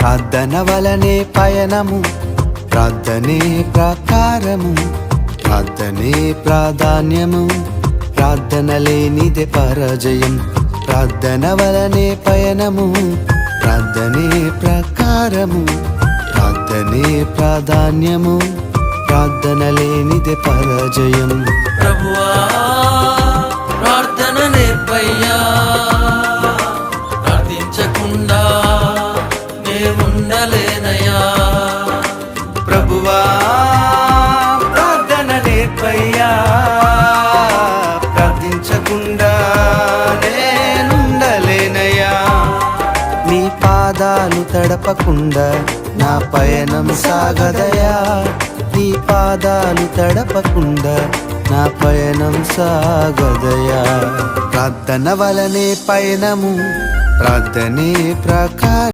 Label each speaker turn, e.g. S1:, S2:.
S1: ప్రార్థన వలనే పయనము, ప్రార్థనే ప్రకారము, ప్రార్థనే ప్రాధాన్యము, ప్రార్థన లేనిదే పరాజయం. ప్రార్థన వలనే పయనము, ప్రార్థనే ప్రకారము, ప్రార్థనే ప్రాధాన్యము, ప్రార్థన లేనిదే పరాజయం.
S2: ప్రభువా ప్రార్థన నేర్పయ్యా, ప్రార్థించకుండా నే ఉండలేనయ్యా.
S1: ప్రభువా ప్రార్థన నేర్పయ్యా, ప్రార్థించకుండా నేనుండలేనయ్యా. నీ పాదాలు తడపకుండా నా పయనం సాగదయా, నీ పాదాలు తడపకుండా నా పయనం సాగదయా. ప్రార్థన వలనే పయనము, ప్రార్థనే ప్రకారం.